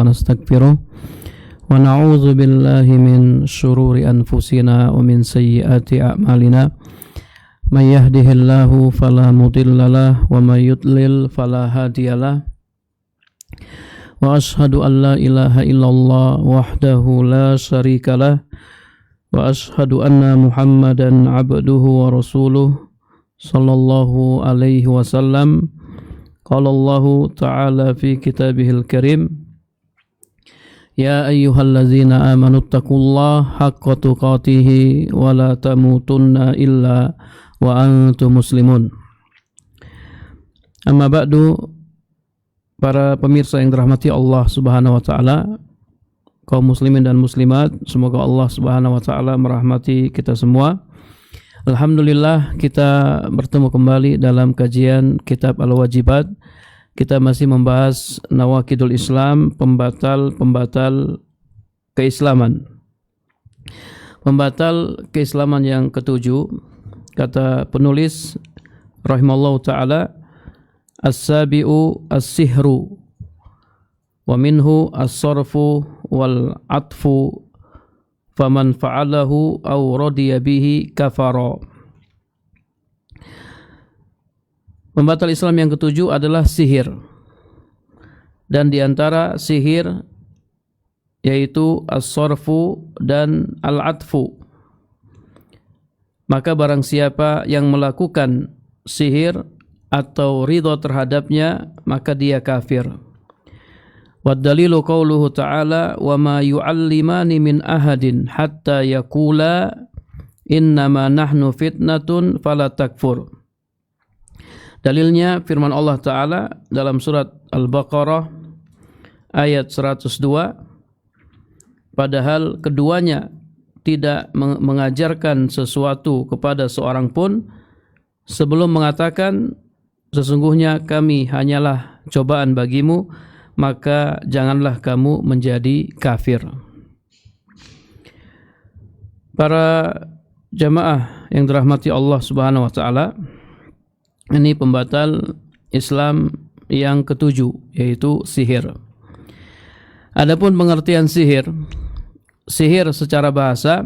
ونستغفره ونعوذ بالله من شرور أنفسنا ومن سيئات أعمالنا من يهده الله فلا مضل له ومن يضلل فلا هادي له وأشهد أن لا إله إلا الله وحده لا شريك له وأشهد أن محمدا عبده ورسوله صلى الله عليه وسلم قال الله تعالى في كتابه الكريم يا أيها الذين آمنوا اتقوا الله حق تقاته ولا تموتن إلا وأنتم مسلمون. Amma ba'du, para pemirsa yang dirahmati Allah Subhanahu wa taala, kaum muslimin dan muslimat, semoga Allah Subhanahu wa taala merahmati kita semua. Alhamdulillah, kita bertemu kembali dalam kajian kitab Al-Wajibat. Kita masih membahas Nawaqidul Islam, pembatal keislaman. Pembatal keislaman yang ketujuh, kata penulis rahimallahu ta'ala, as-sabi'u as-sihru wa minhu as-sarfu wal atfu faman fa'alahu aw radiya bihi kafara. Pembatal Islam yang ketujuh adalah sihir. Dan di antara sihir yaitu as-sarfu dan al-atfu. Maka barang siapa yang melakukan sihir atau ridha terhadapnya, maka dia kafir. Waddalilu qauluhu ta'ala wa ma yu'allimani min ahadin hatta yaqula innama nahnu fitnatun fala takfur. Dalilnya firman Allah Ta'ala dalam surat Al-Baqarah ayat 102, padahal keduanya tidak mengajarkan sesuatu kepada seorang pun sebelum mengatakan sesungguhnya kami hanyalah cobaan bagimu, maka janganlah kamu menjadi kafir. Para jamaah yang dirahmati Allah Subhanahu wa taala, ini pembatal Islam yang ketujuh, yaitu sihir. Adapun pengertian sihir secara bahasa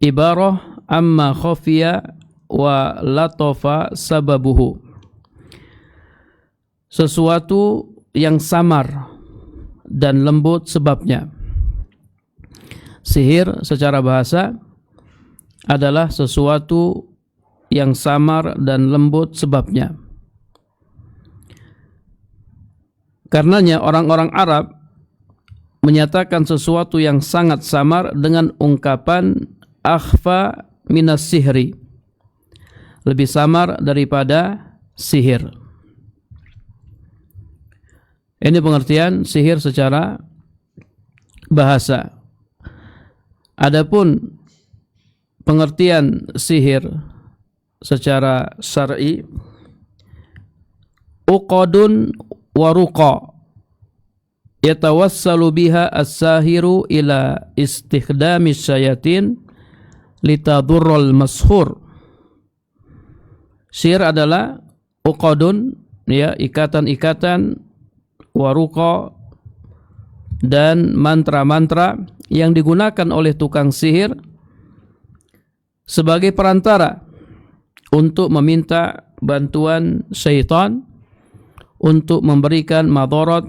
ibarah amma khafiya wa latofa sababuhu, sesuatu yang samar dan lembut sebabnya. Sihir secara bahasa adalah sesuatu yang samar dan lembut sebabnya. Karenanya orang-orang Arab menyatakan sesuatu yang sangat samar dengan ungkapan akhfa minas sihri, lebih samar daripada sihir. Ini pengertian sihir secara bahasa. Adapun pengertian sihir secara syar'i, uqadun wa ruqa yatawassalu biha as-sahiru ila istikhdami syayatin litadurral mashur. Sihir adalah uqadun, ya, ikatan-ikatan, waruqa, dan mantra-mantra yang digunakan oleh tukang sihir sebagai perantara untuk meminta bantuan syaitan untuk memberikan madarat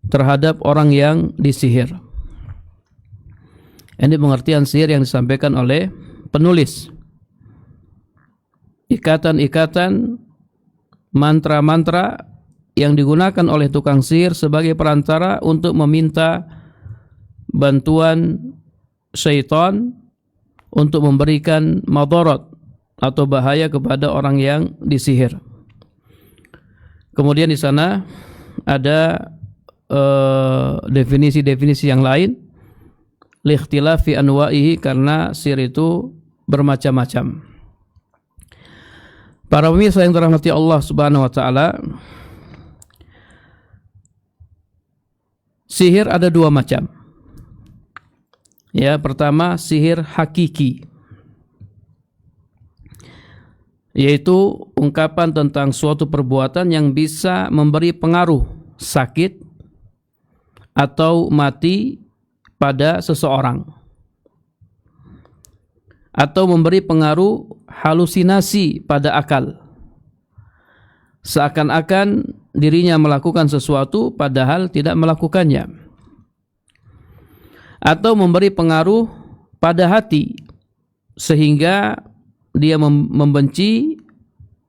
terhadap orang yang disihir. Ini pengertian sihir yang disampaikan oleh penulis. Ikatan-ikatan, mantra-mantra yang digunakan oleh tukang sihir sebagai perantara untuk meminta bantuan syaitan untuk memberikan madarat atau bahaya kepada orang yang disihir. Kemudian di sana ada definisi-definisi yang lain, likhtilafi anwa'ihi, karena sihir itu bermacam-macam. Para pemirsa yang dirahmati Allah Subhanahu wa taala, sihir ada dua macam. Ya, pertama sihir hakiki, yaitu ungkapan tentang suatu perbuatan yang bisa memberi pengaruh sakit atau mati pada seseorang, atau memberi pengaruh halusinasi pada akal, seakan-akan dirinya melakukan sesuatu padahal tidak melakukannya, atau memberi pengaruh pada hati sehingga dia membenci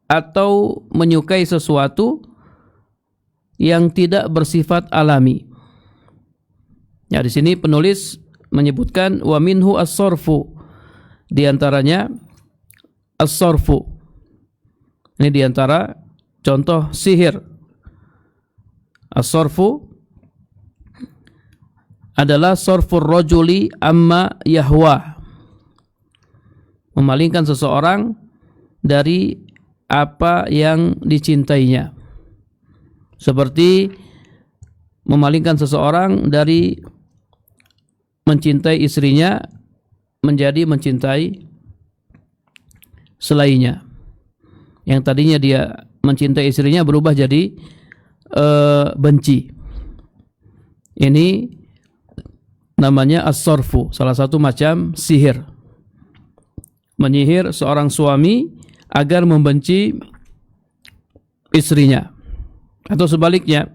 atau menyukai sesuatu yang tidak bersifat alami. Ya, di sini penulis menyebutkan wa minhu as-sarfu, di antaranya as-sarfu. Ini di antara contoh sihir. As-sarfu adalah sarfur rajuli amma yahwa, memalingkan seseorang dari apa yang dicintainya, seperti memalingkan seseorang dari mencintai istrinya menjadi mencintai selainnya. Yang tadinya dia mencintai istrinya berubah jadi benci. Ini namanya as-sarfu, salah satu macam sihir. Menyihir seorang suami agar membenci istrinya, atau sebaliknya,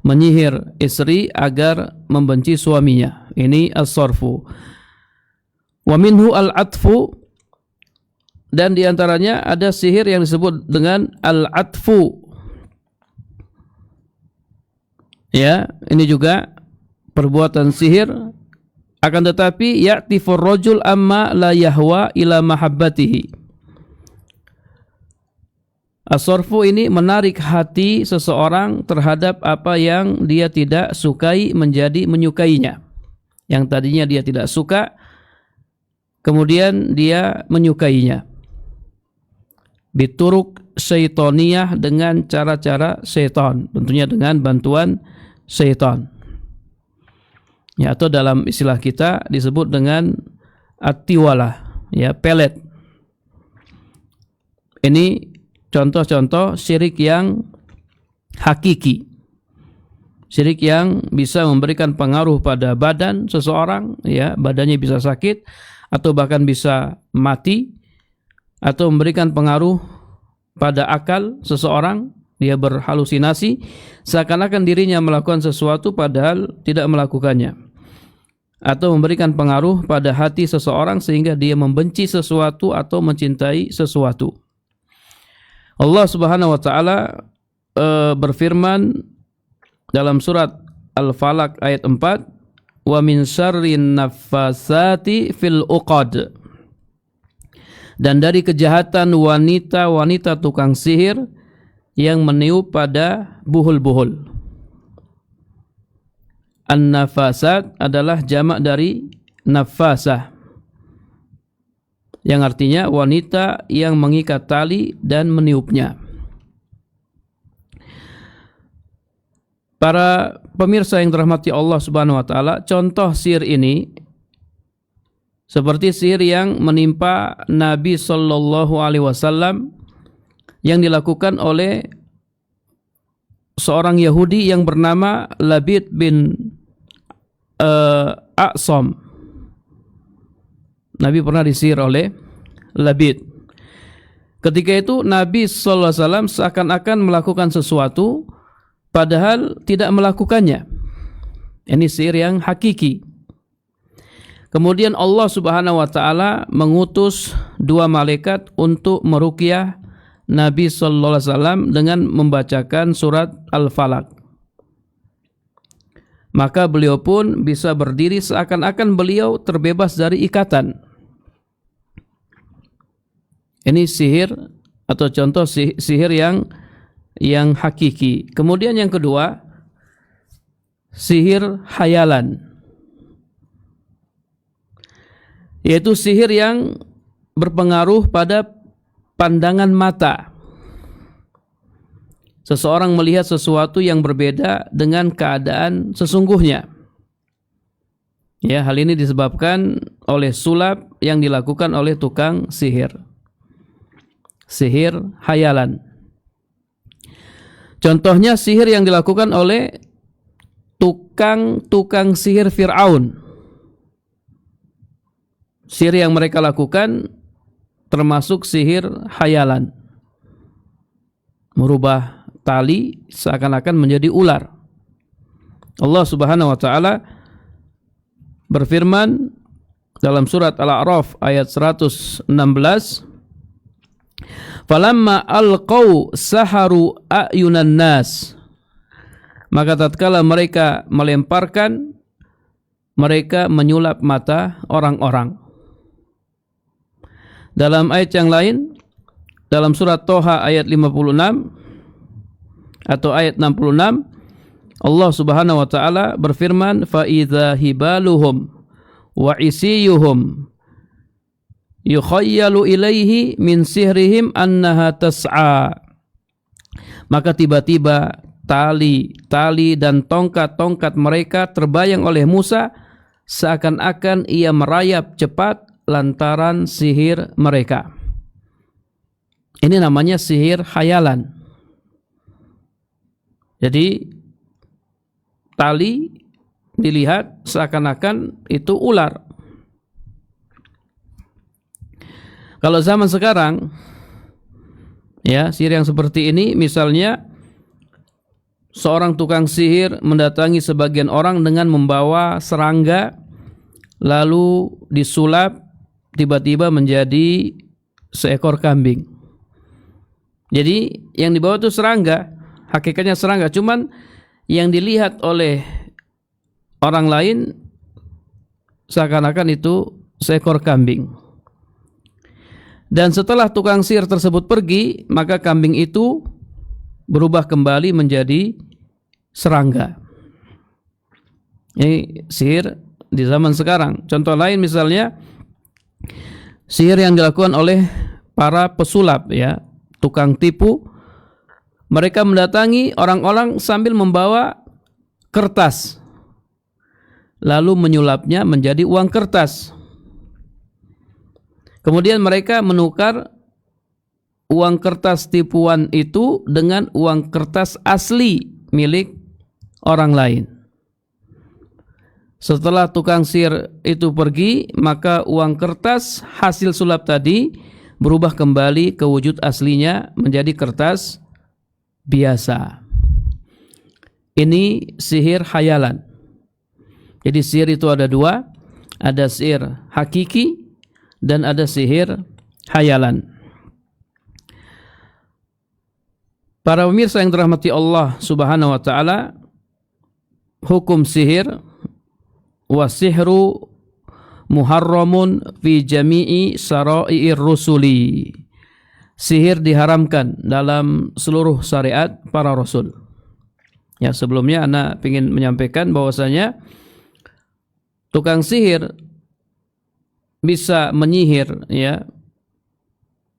menyihir istri agar membenci suaminya. Ini as-sarfu. Wa minhu al-atfu, dan diantaranya ada sihir yang disebut dengan al-atfu. Ya, ini juga perbuatan sihir, akan tetapi ya'tifur rajul amma la yahwa ila mahabbatihi. As-sarfu ini menarik hati seseorang terhadap apa yang dia tidak sukai menjadi menyukainya. Yang tadinya dia tidak suka, kemudian dia menyukainya. Bituruk syaitoniyah, dengan cara-cara syaitan, tentunya dengan bantuan syaitan. Ya, atau dalam istilah kita disebut dengan at-tiwalah, ya, pelet. Ini contoh-contoh syirik yang hakiki, syirik yang bisa memberikan pengaruh pada badan seseorang, ya, badannya bisa sakit atau bahkan bisa mati, atau memberikan pengaruh pada akal seseorang, dia berhalusinasi seakan-akan dirinya melakukan sesuatu padahal tidak melakukannya, atau memberikan pengaruh pada hati seseorang sehingga dia membenci sesuatu atau mencintai sesuatu. Allah Subhanahu wa taala berfirman dalam surat Al-Falaq ayat 4, wa min syarrin naffasati fil uqad, dan dari kejahatan wanita-wanita tukang sihir yang meniup pada buhul-buhul. An-nafasat adalah jamak dari nafasah, yang artinya wanita yang mengikat tali dan meniupnya. Para pemirsa yang dirahmati Allah Subhanahu wa taala, contoh sihir ini seperti sihir yang menimpa Nabi sallallahu alaihi wasallam yang dilakukan oleh seorang Yahudi yang bernama Labid bin A'sam. Nabi pernah disihir oleh Labid. Ketika itu Nabi sallallahu alaihi wasallam seakan-akan melakukan sesuatu padahal tidak melakukannya. Ini sihir yang hakiki. Kemudian Allah Subhanahu wa taala mengutus dua malaikat untuk meruqyah Nabi sallallahu alaihi wasallam dengan membacakan surat Al-Falaq. Maka beliau pun bisa berdiri seakan-akan beliau terbebas dari ikatan. Ini sihir atau contoh sihir yang hakiki. Kemudian yang kedua, sihir khayalan, yaitu sihir yang berpengaruh pada pandangan mata. Seseorang melihat sesuatu yang berbeda dengan keadaan sesungguhnya. Ya, hal ini disebabkan oleh sulap yang dilakukan oleh tukang sihir. Sihir khayalan. Contohnya sihir yang dilakukan oleh tukang sihir Fir'aun. Sihir yang mereka lakukan termasuk sihir hayalan. Merubah tali seakan-akan menjadi ular. Allah Subhanahu wa taala berfirman dalam surat Al-A'raf ayat 116, "Falamma alqau saharu a'yunan nas." Maka tatkala mereka melemparkan, mereka menyulap mata orang-orang. Dalam ayat yang lain, dalam surat Toha ayat 56 atau ayat 66, Allah Subhanahu wa taala berfirman, "Fa idza hibaluhum wa isiyuhum yukhayyalu ilaihi min sihrihim annaha tas'a." Maka tiba-tiba tali dan tongkat-tongkat mereka terbayang oleh Musa seakan-akan ia merayap cepat lantaran sihir mereka. Ini namanya sihir khayalan. Jadi tali dilihat seakan-akan itu ular. Kalau zaman sekarang, ya, sihir yang seperti ini, misalnya seorang tukang sihir mendatangi sebagian orang dengan membawa serangga, lalu disulap, tiba-tiba menjadi seekor kambing. Jadi yang dibawa itu serangga, hakikatnya serangga, cuman yang dilihat oleh orang lain seakan-akan itu seekor kambing. Dan setelah tukang sihir tersebut pergi, maka kambing itu berubah kembali menjadi serangga. Ini sihir di zaman sekarang. Contoh lain misalnya sihir yang dilakukan oleh para pesulap, ya, tukang tipu. Mereka mendatangi orang-orang sambil membawa kertas, lalu menyulapnya menjadi uang kertas. Kemudian mereka menukar uang kertas tipuan itu dengan uang kertas asli milik orang lain. Setelah tukang sihir itu pergi, maka uang kertas hasil sulap tadi berubah kembali ke wujud aslinya menjadi kertas biasa. Ini sihir khayalan. Jadi sihir itu ada dua, ada sihir hakiki dan ada sihir khayalan. Para pemirsa yang dirahmati Allah Subhanahu wa taala, hukum sihir wasihru muharramun fi jami'i sara'i'ir rusuli. Sihir diharamkan dalam seluruh syariat para rasul. Ya, sebelumnya ana ingin menyampaikan bahwasanya tukang sihir bisa menyihir, ya,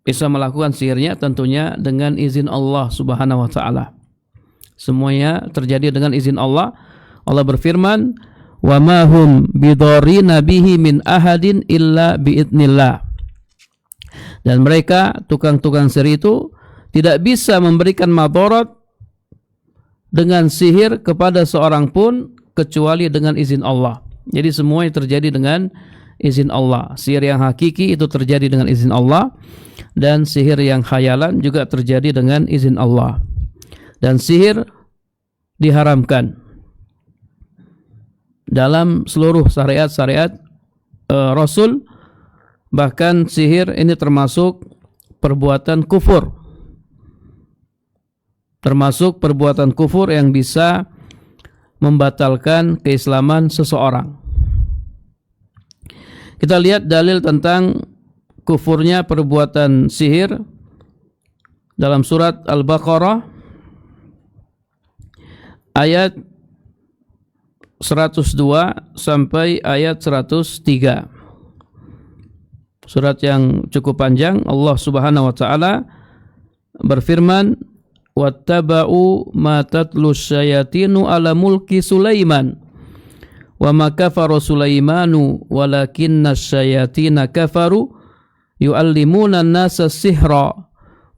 bisa melakukan sihirnya tentunya dengan izin Allah Subhanahu wa taala. Semuanya terjadi dengan izin Allah. Allah berfirman, "Wa ma hum bidarrina bihi min ahadin illa biidznillah." Dan mereka tukang-tukang sihir itu tidak bisa memberikan madarat dengan sihir kepada seorang pun kecuali dengan izin Allah. Jadi semuanya terjadi dengan izin Allah. Sihir yang hakiki itu terjadi dengan izin Allah, dan sihir yang khayalan juga terjadi dengan izin Allah. Dan sihir diharamkan dalam seluruh syariat-syariat Rasul. Bahkan sihir ini termasuk perbuatan kufur. Termasuk perbuatan kufur yang bisa membatalkan keislaman seseorang. Kita lihat dalil tentang kufurnya perbuatan sihir dalam surat Al-Baqarah ayat 102 sampai ayat 103. Surat yang cukup panjang. Allah Subhanahu wa taala berfirman, "Wattaba'u ma tatlu syayatinu ala mulki Sulaiman wa ma kafara Sulaimanu walakinna syayatina kafaru yu'allimuna an-nasa sihra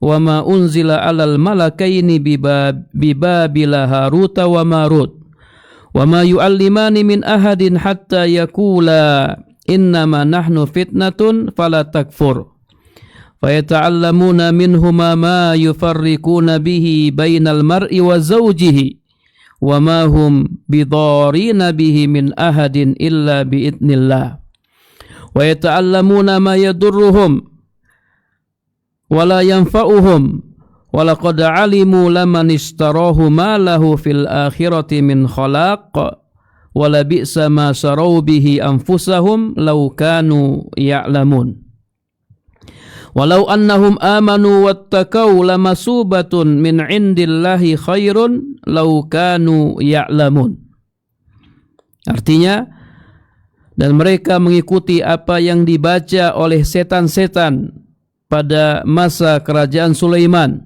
wa ma unzila 'alal malakaini bibabila Haruta wa Marut wa ma yu'allimani min ahadin hatta yaqula innama nahnu fitnatun fala takfur fayata'allamuna minhuma ma yufarriquna bihi bainal mar'i wa zawjihi wa ma hum bidarrina bihi min ahadin illa biidznillah wa yata'allamuna ma yadurruhum wa la yanfa'uhum wa laqad 'alimu laman ishtarahu ma lahu fil akhirati min khalaq wa la bi'sa ma sharau bihi anfusahum law kanu ya'lamun walau annahum amanu wattaqau lamasubatun min 'indillahi khairun law kanu ya'lamun. Artinya, dan mereka mengikuti apa yang dibaca oleh setan-setan pada masa kerajaan Sulaiman.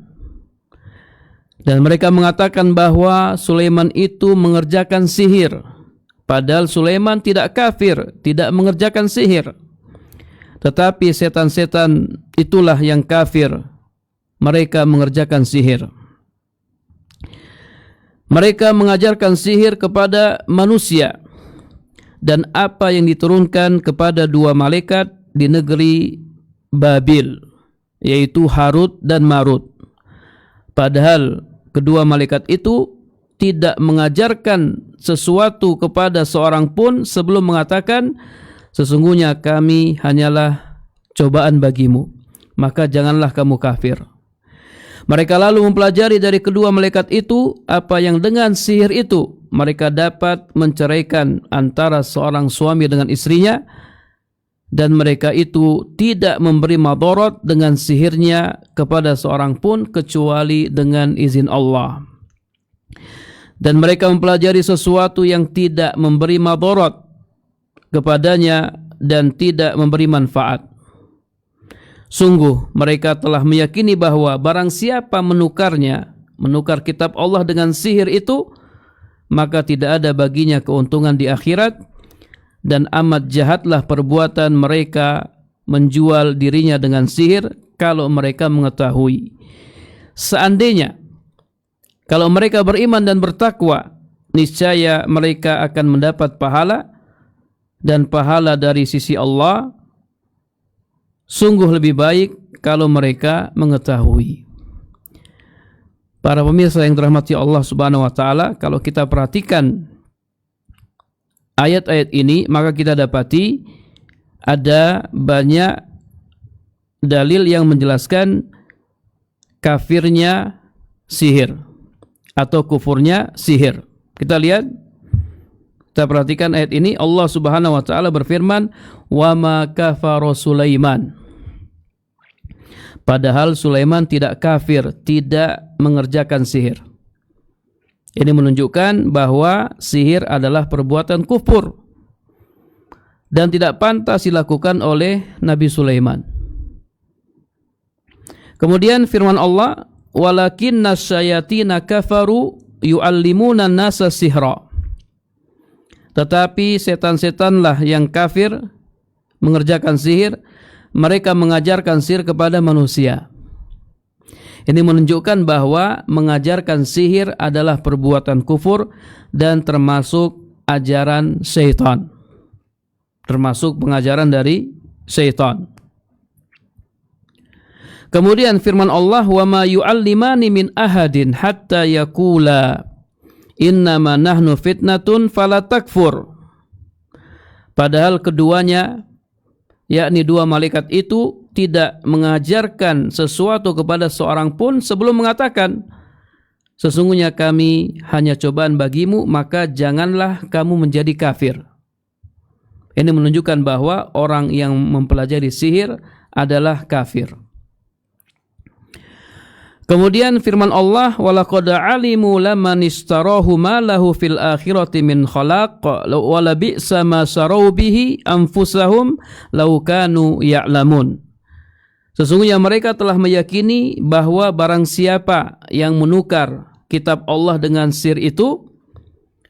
Dan mereka mengatakan bahwa Sulaiman itu mengerjakan sihir. Padahal Sulaiman tidak kafir, tidak mengerjakan sihir. Tetapi setan-setan itulah yang kafir. Mereka mengerjakan sihir. Mereka mengajarkan sihir kepada manusia. Dan apa yang diturunkan kepada dua malaikat di negeri Babil, yaitu Harut dan Marut. Padahal kedua malaikat itu tidak mengajarkan sesuatu kepada seorang pun sebelum mengatakan, sesungguhnya kami hanyalah cobaan bagimu, maka janganlah kamu kafir. Mereka lalu mempelajari dari kedua malaikat itu apa yang dengan sihir itu mereka dapat menceraikan antara seorang suami dengan istrinya, dan mereka itu tidak memberi madarat dengan sihirnya kepada seorang pun kecuali dengan izin Allah. Dan mereka mempelajari sesuatu yang tidak memberi madarat kepadanya dan tidak memberi manfaat. Sungguh mereka telah meyakini bahwa barang siapa menukar kitab Allah dengan sihir itu, maka tidak ada baginya keuntungan di akhirat, dan amat jahatlah perbuatan mereka menjual dirinya dengan sihir kalau mereka mengetahui. Seandainya kalau mereka beriman dan bertakwa, niscaya mereka akan mendapat pahala, dan pahala dari sisi Allah sungguh lebih baik kalau mereka mengetahui. Para pemirsa yang dirahmati Allah Subhanahu wa taala, kalau kita perhatikan ayat-ayat ini, maka kita dapati ada banyak dalil yang menjelaskan kafirnya sihir atau kufurnya sihir. Kita lihat, kita perhatikan ayat ini. Allah Subhanahu wa taala berfirman, "Wa ma kafara Sulaiman." Padahal Sulaiman tidak kafir, tidak mengerjakan sihir. Ini menunjukkan bahwa sihir adalah perbuatan kufur dan tidak pantas dilakukan oleh Nabi Sulaiman. Kemudian firman Allah, "Walakinna syayatina kafaru yu'allimuna an-nasa sihra." Tetapi setan-setanlah yang kafir mengerjakan sihir, mereka mengajarkan sihir kepada manusia. Ini menunjukkan bahwa mengajarkan sihir adalah perbuatan kufur dan termasuk ajaran syaitan. Termasuk pengajaran dari syaitan. Kemudian firman Allah, "Wa ma yu'allimani min ahadin hatta yaqula innama nahnu fitnatun fala takfur." Padahal keduanya, yakni dua malaikat itu, tidak mengajarkan sesuatu kepada seorang pun sebelum mengatakan, sesungguhnya kami hanya cobaan bagimu, maka janganlah kamu menjadi kafir. Ini menunjukkan bahwa orang yang mempelajari sihir adalah kafir. Kemudian firman Allah, "Walaqad 'alimu laman ishtarahu ma lahu fil akhirati min khalaq wa la bi'sa ma sharau bihi anfusahum law kanu ya'lamun." Sesungguhnya mereka telah meyakini bahwa barang siapa yang menukar kitab Allah dengan sihir itu,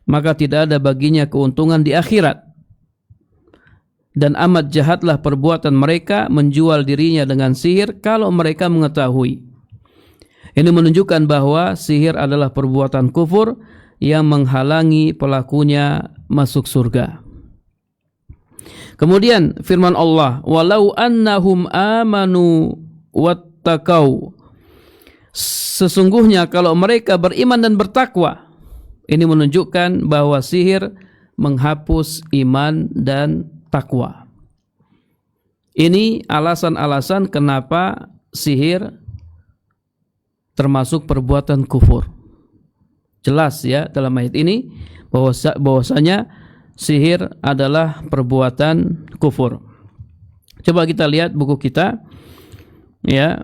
maka tidak ada baginya keuntungan di akhirat. Dan amat jahatlah perbuatan mereka menjual dirinya dengan sihir kalau mereka mengetahui. Ini menunjukkan bahwa sihir adalah perbuatan kufur yang menghalangi pelakunya masuk surga. Kemudian firman Allah, walau annahum amanu wattaqau. Sesungguhnya kalau mereka beriman dan bertakwa. Ini menunjukkan bahwa sihir menghapus iman dan takwa. Ini alasan-alasan kenapa sihir termasuk perbuatan kufur. Jelas ya dalam ayat ini bahwasanya sihir adalah perbuatan kufur. Coba kita lihat buku kita, ya,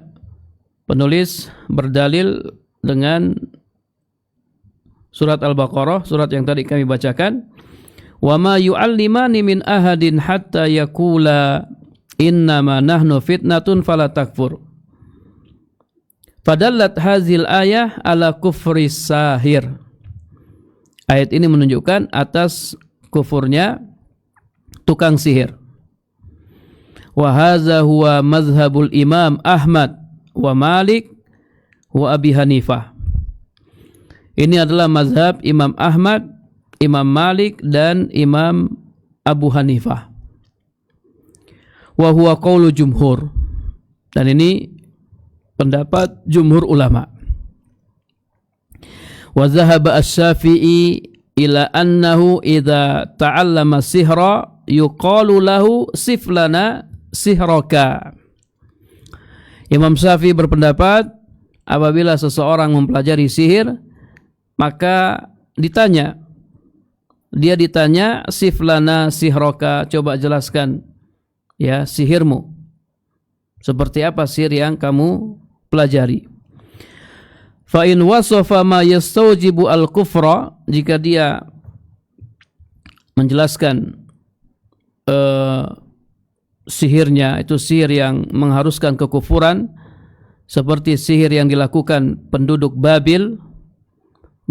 penulis berdalil dengan surat Al-Baqarah, surat yang tadi kami bacakan. Wa ma yu'allimani min ahadin hatta yaqula innama nahnu fitnatun fala takfur. Fadallat hazil ayah ala kufri sahir. Ayat ini menunjukkan atas kufurnya tukang sihir. Wa hadza huwa mazhabul Imam Ahmad wa Malik wa Abi Hanifah. Ini adalah mazhab Imam Ahmad, Imam Malik dan Imam Abu Hanifah. Wa huwa qaulu jumhur. Dan ini pendapat jumhur ulama. Wa zahaba asy-Syafi'i ila annahu idza ta'allama sihra yuqalu lahu sif lana sihraka. Imam Syafi'i berpendapat apabila seseorang mempelajari sihir maka ditanya sif lana sihraka, coba jelaskan ya sihirmu. Seperti apa sihir yang kamu pelajari? Fa in wasafa ma yastawjibu al-kufra, jika dia menjelaskan sihirnya itu sihir yang mengharuskan kekufuran, seperti sihir yang dilakukan penduduk Babil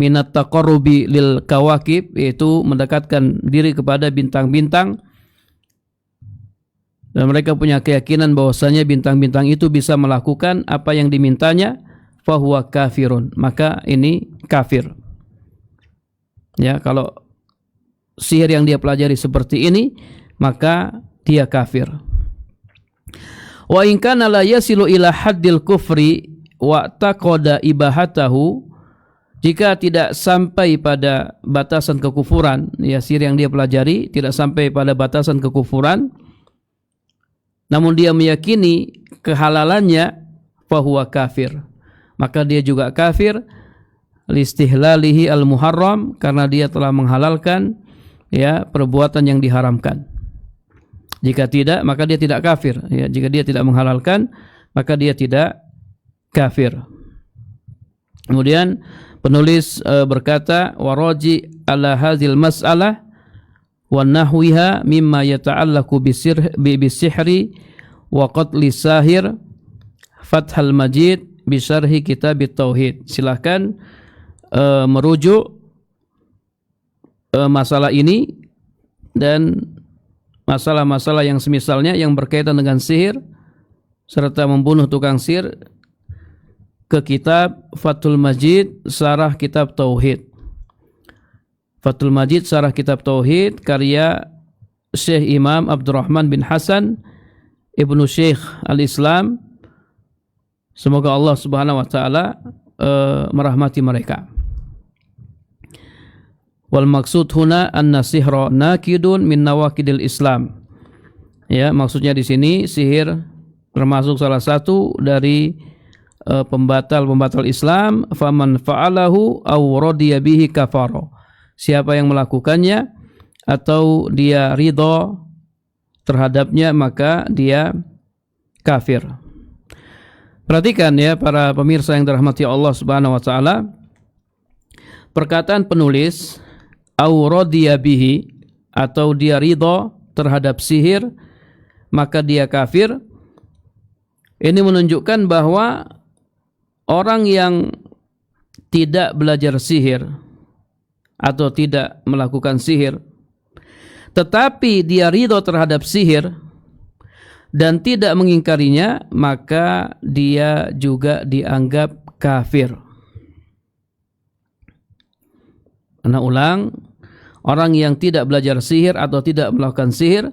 minat taqarrubi lil kawakib, yaitu mendekatkan diri kepada bintang-bintang, dan mereka punya keyakinan bahwasanya bintang-bintang itu bisa melakukan apa yang dimintanya, fahuwa kafirun, maka ini kafir. Ya, kalau sihir yang dia pelajari seperti ini, maka dia kafir. Wa in kana la yasilu ila haddil kufri wa taqada ibahatahu, jika tidak sampai pada batasan kekufuran, ya sihir yang dia pelajari tidak sampai pada batasan kekufuran, namun dia meyakini kehalalannya, fahuwa kafir, maka dia juga kafir listihlalihi al-muharram, karena dia telah menghalalkan ya perbuatan yang diharamkan. Jika tidak, maka dia tidak kafir. Ya, jika dia tidak menghalalkan, maka dia tidak kafir. Kemudian penulis berkata, waraji ala hadhil mas'alah wa nahwiha mimma yata'allaqu bisihri wa qatli sahir Fathul Majid bi syarhi kitab tauhid. Silakan merujuk masalah ini dan masalah-masalah yang semisalnya yang berkaitan dengan sihir serta membunuh tukang sihir ke kitab Fathul Majid Syarah Kitab Tauhid. Fathul Majid Syarah Kitab Tauhid karya Syekh Imam Abdurrahman bin Hasan Ibnu Syekh Al-Islam. Semoga Allah Subhanahu wa taala merahmati mereka. Wal maksud huna anna sihra nakidun min nawakidil Islam. Ya, maksudnya di sini sihir termasuk salah satu dari pembatal Islam. Faman fa'alahu aw radiya bihi kafara. Siapa yang melakukannya atau dia ridha terhadapnya, maka dia kafir. Perhatikan ya para pemirsa yang dirahmati Allah Subhanahu wa taala. Perkataan penulis aw radiya bihi, atau dia ridha terhadap sihir maka dia kafir, ini menunjukkan bahwa orang yang tidak belajar sihir atau tidak melakukan sihir tetapi dia ridha terhadap sihir dan tidak mengingkarinya, maka dia juga dianggap kafir. Ulang, orang yang tidak belajar sihir atau tidak melakukan sihir,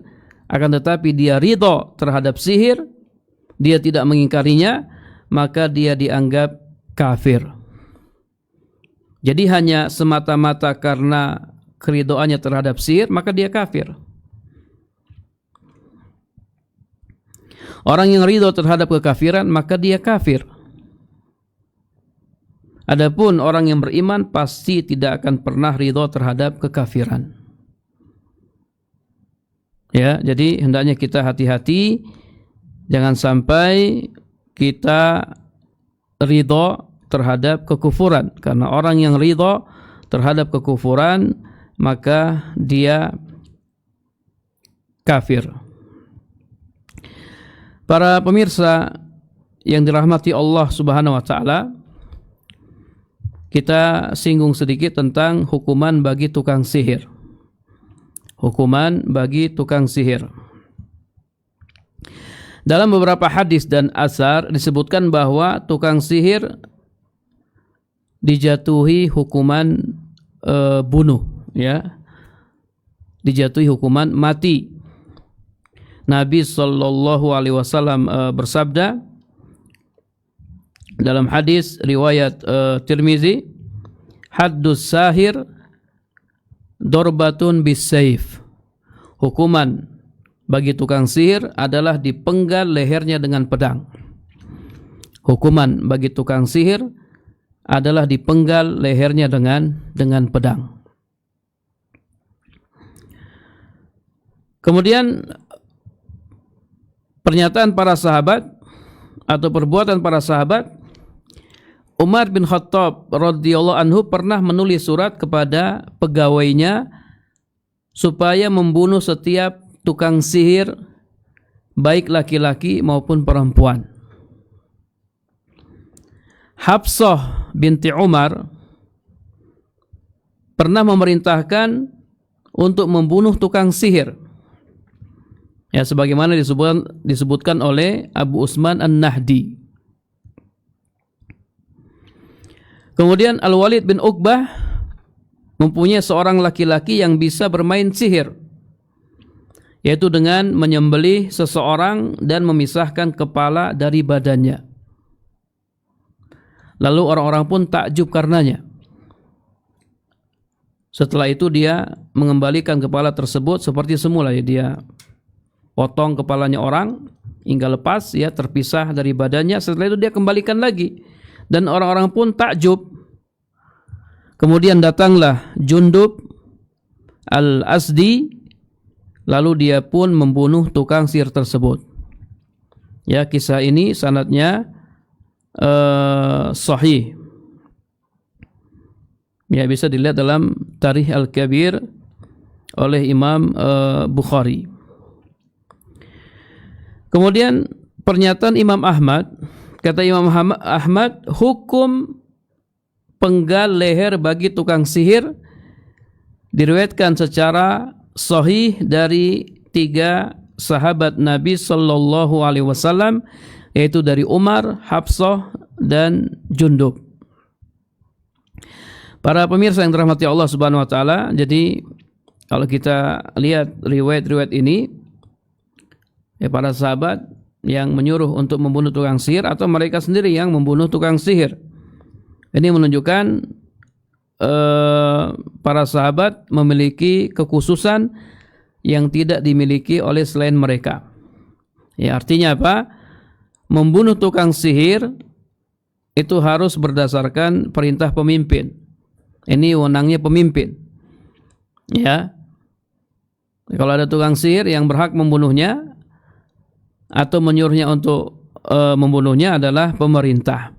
akan tetapi dia ridho terhadap sihir, dia tidak mengingkarinya, maka dia dianggap kafir. Jadi hanya semata-mata karena keridhoannya terhadap sihir, maka dia kafir. Orang yang ridho terhadap kekafiran, maka dia kafir. Adapun orang yang beriman pasti tidak akan pernah ridho terhadap kekafiran. Ya, jadi hendaknya kita hati-hati, jangan sampai kita ridho terhadap kekufuran, karena orang yang ridho terhadap kekufuran maka dia kafir. Para pemirsa yang dirahmati Allah Subhanahu wa taala, kita singgung sedikit tentang hukuman bagi tukang sihir. Hukuman bagi tukang sihir. Dalam beberapa hadis dan asar disebutkan bahwa tukang sihir dijatuhi hukuman bunuh, ya. Dijatuhi hukuman mati. Nabi sallallahu alaihi wasallam bersabda dalam hadis riwayat Tirmizi, haddus sahir dorbatun bisayf. Hukuman bagi tukang sihir adalah dipenggal lehernya dengan pedang. Hukuman bagi tukang sihir adalah dipenggal lehernya dengan pedang. Kemudian pernyataan para sahabat atau perbuatan para sahabat, Umar bin Khattab radhiyallahu anhu pernah menulis surat kepada pegawainya supaya membunuh setiap tukang sihir, baik laki-laki maupun perempuan. Hafsah binti Umar pernah memerintahkan untuk membunuh tukang sihir, ya, sebagaimana disebutkan oleh Abu Utsman An-Nahdi. Kemudian Al-Walid bin Uqbah mempunyai seorang laki-laki yang bisa bermain sihir, yaitu dengan menyembelih seseorang dan memisahkan kepala dari badannya. Lalu orang-orang pun takjub karenanya. Setelah itu dia mengembalikan kepala tersebut seperti semula, ya, dia potong kepalanya orang hingga lepas, ya, terpisah dari badannya. Setelah itu dia kembalikan lagi. Dan orang-orang pun takjub. Kemudian datanglah Jundub Al-Asdi, lalu dia pun membunuh tukang sihir tersebut. Ya, kisah ini sanadnya sahih. Ya, bisa dilihat dalam Tarikh Al-Kabir oleh Imam Bukhari. Kemudian pernyataan Imam Ahmad, kata Imam Ahmad, hukum penggal leher bagi tukang sihir diriwayatkan secara sahih dari 3 sahabat Nabi sallallahu alaihi wasallam, yaitu dari Umar, Hafsah, dan Jundub. Para pemirsa yang dirahmati Allah Subhanahu wa taala, jadi kalau kita lihat riwayat-riwayat ini, ya, para sahabat yang menyuruh untuk membunuh tukang sihir atau mereka sendiri yang membunuh tukang sihir. Ini menunjukkan para sahabat memiliki kekhususan yang tidak dimiliki oleh selain mereka. Ya, artinya apa? Membunuh tukang sihir itu harus berdasarkan perintah pemimpin. Ini wewenangnya pemimpin. Ya. Kalau ada tukang sihir yang berhak membunuhnya atau menyuruhnya untuk membunuhnya adalah pemerintah.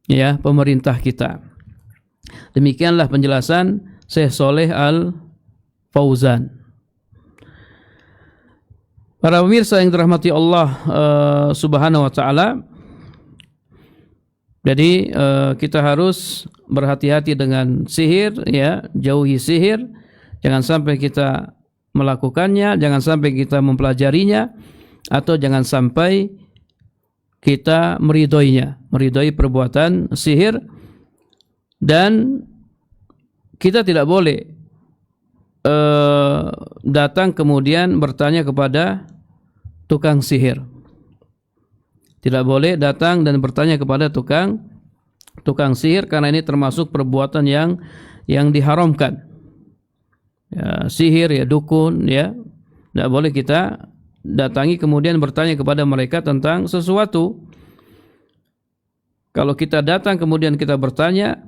Ya, pemerintah kita. Demikianlah penjelasan Syekh Shalih Al-Fauzan. Para pemirsa yang dirahmati Allah Subhanahu wa taala, jadi kita harus berhati-hati dengan sihir, ya, jauhi sihir, jangan sampai kita melakukannya, jangan sampai kita mempelajarinya, atau jangan sampai kita meridhoi perbuatan sihir, dan kita tidak boleh datang kemudian bertanya kepada tukang sihir. Tidak boleh datang dan bertanya kepada tukang sihir, karena ini termasuk perbuatan yang diharamkan. Ya, sihir, ya dukun, ya tidak boleh kita datangi kemudian bertanya kepada mereka tentang sesuatu. Kalau kita datang kemudian kita bertanya,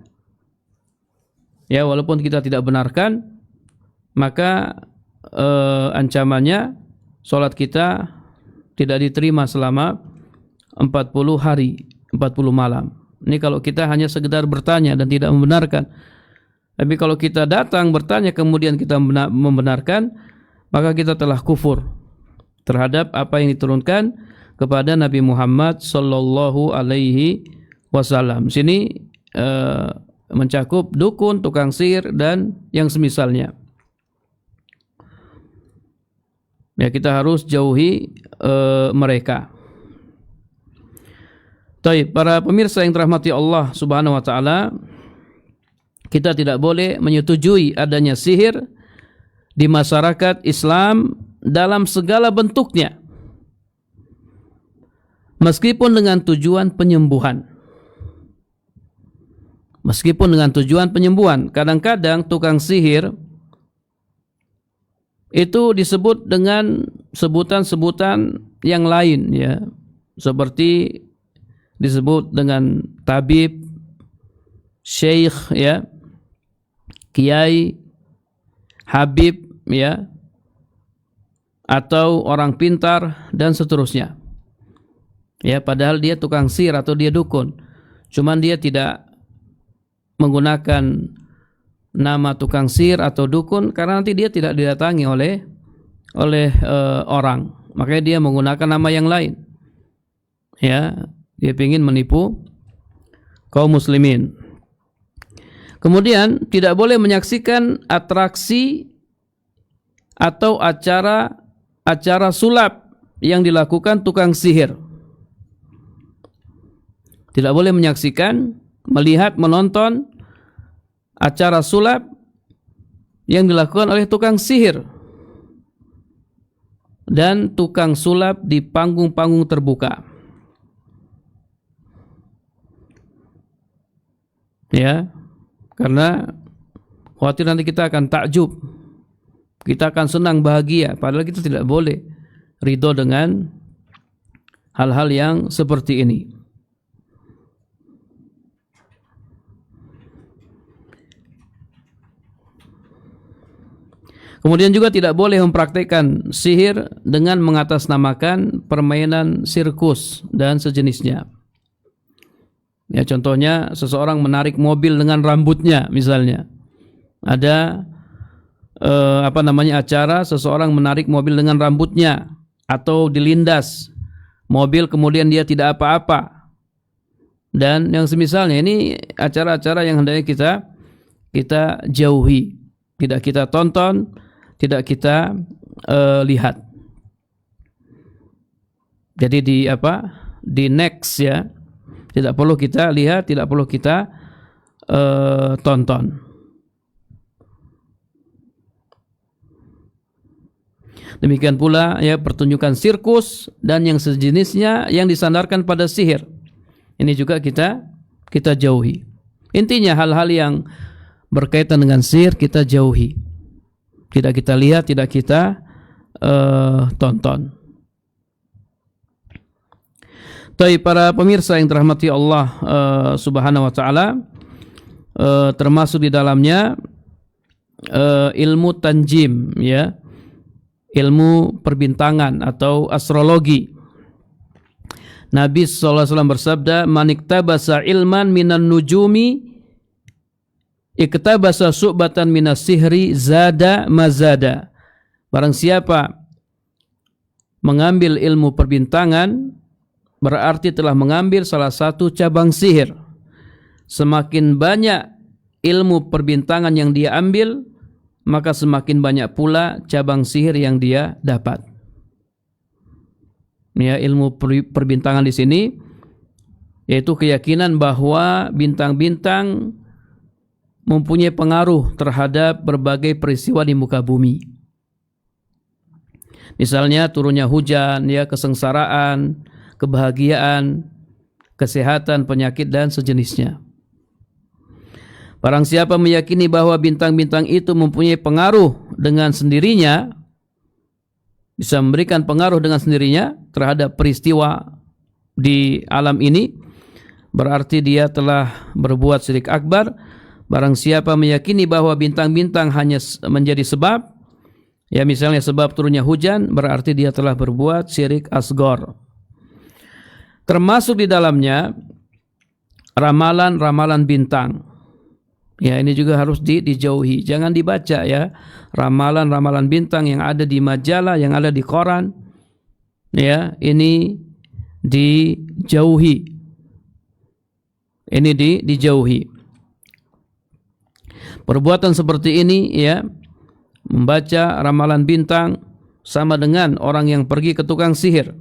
ya walaupun kita tidak benarkan, maka ancamannya sholat kita tidak diterima selama 40 hari, 40 malam. Ini kalau kita hanya sekedar bertanya dan tidak membenarkan. Tapi kalau kita datang bertanya kemudian kita membenarkan, maka kita telah kufur terhadap apa yang diturunkan kepada Nabi Muhammad sallallahu alaihi wasallam. Sini mencakup dukun, tukang sihir, dan yang semisalnya. Ya, kita harus jauhi mereka. Baik, para pemirsa yang dirahmati Allah Subhanahu wa taala, kita tidak boleh menyetujui adanya sihir di masyarakat Islam dalam segala bentuknya, meskipun dengan tujuan penyembuhan. Kadang-kadang tukang sihir itu disebut dengan sebutan-sebutan yang lain, ya, seperti disebut dengan tabib, syekh, ya, kiai, habib, ya, atau orang pintar dan seterusnya. Ya, padahal dia tukang sihir atau dia dukun. Cuman dia tidak menggunakan nama tukang sihir atau dukun karena nanti dia tidak didatangi oleh orang. Makanya dia menggunakan nama yang lain. Ya, dia ingin menipu kaum muslimin. Kemudian tidak boleh menyaksikan atraksi atau acara sulap yang dilakukan tukang sihir. Tidak boleh menyaksikan, melihat, menonton acara sulap yang dilakukan oleh tukang sihir dan tukang sulap di panggung-panggung terbuka. Ya, karena khawatir nanti kita akan takjub, kita akan senang bahagia, padahal kita tidak boleh ridho dengan hal-hal yang seperti ini. Kemudian juga tidak boleh mempraktikkan sihir dengan mengatasnamakan permainan sirkus dan sejenisnya. Ya, contohnya seseorang menarik mobil dengan rambutnya, misalnya. Ada acara seseorang menarik mobil dengan rambutnya atau dilindas mobil kemudian dia tidak apa-apa. Dan yang semisalnya, ini acara-acara yang hendaknya kita jauhi, tidak kita tonton, tidak kita lihat. Jadi di next, ya, tidak perlu kita lihat, tidak perlu kita tonton. Demikian pula, ya, pertunjukan sirkus dan yang sejenisnya yang disandarkan pada sihir. Ini juga kita jauhi. Intinya hal-hal yang berkaitan dengan sihir kita jauhi. Tidak kita lihat, tidak kita tonton. Tapi para pemirsa yang dirahmati Allah Subhanahu wa taala, termasuk di dalamnya ilmu tanjim, ya, ilmu perbintangan atau astrologi. Nabi sallallahu alaihi wasallam bersabda, "Man iktabasa ilman minan nujumi iktabasa su'batan minas sihri zada mazada." Barang siapa mengambil ilmu perbintangan, berarti telah mengambil salah satu cabang sihir. Semakin banyak ilmu perbintangan yang dia ambil, maka semakin banyak pula cabang sihir yang dia dapat. Ya, ilmu perbintangan di sini yaitu keyakinan bahwa bintang-bintang mempunyai pengaruh terhadap berbagai peristiwa di muka bumi. Misalnya turunnya hujan, ya, kesengsaraan, kebahagiaan, kesehatan, penyakit dan sejenisnya. Barang siapa meyakini bahwa bintang-bintang itu mempunyai pengaruh dengan sendirinya, bisa memberikan pengaruh dengan sendirinya terhadap peristiwa di alam ini, berarti dia telah berbuat syirik akbar. Barang siapa meyakini bahwa bintang-bintang hanya menjadi sebab, ya misalnya sebab turunnya hujan, berarti dia telah berbuat syirik asghar. Termasuk di dalamnya ramalan-ramalan bintang. Ya, ini juga harus dijauhi. Jangan dibaca, ya, ramalan-ramalan bintang yang ada di majalah, yang ada di koran. Ya, ini dijauhi. Ini dijauhi. Perbuatan seperti ini, ya, membaca ramalan bintang sama dengan orang yang pergi ke tukang sihir.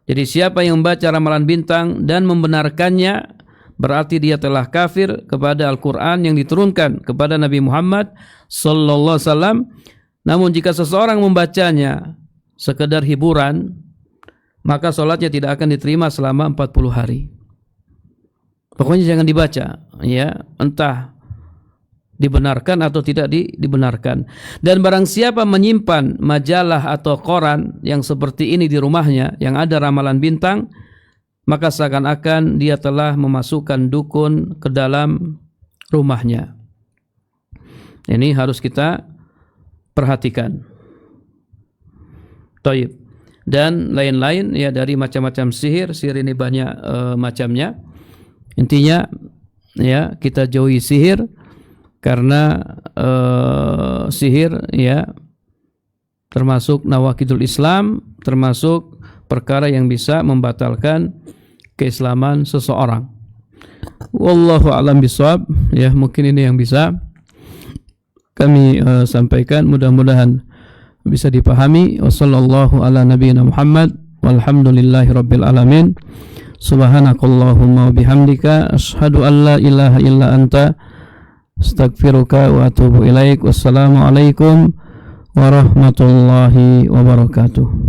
Jadi siapa yang membaca ramalan bintang dan membenarkannya, berarti dia telah kafir kepada Al-Quran yang diturunkan kepada Nabi Muhammad sallallahu alaihi wasallam. Namun jika seseorang membacanya sekedar hiburan, maka sholatnya tidak akan diterima selama 40 hari. Pokoknya jangan dibaca, ya, entah dibenarkan atau tidak dibenarkan. Dan barang siapa menyimpan majalah atau koran yang seperti ini di rumahnya, yang ada ramalan bintang, maka seakan-akan dia telah memasukkan dukun ke dalam rumahnya. Ini harus kita perhatikan. Taib. Dan lain-lain, ya, dari macam-macam sihir. Sihir ini banyak macamnya. Intinya, ya, kita jauhi sihir. Karena sihir, ya, termasuk nawaqidul Islam, termasuk perkara yang bisa membatalkan keislaman seseorang. Wallahu a'lam bishawab. Ya, mungkin ini yang bisa kami sampaikan, mudah-mudahan bisa dipahami. Wassallallahu ala nabiyina Muhammad walhamdulillahi rabbil alamin. Subhanakallahumma wa bihamdika asyhadu an la ilaha illa anta astaghfiruka wa atubu ilaik. Wassalamualaikum warahmatullahi wabarakatuh.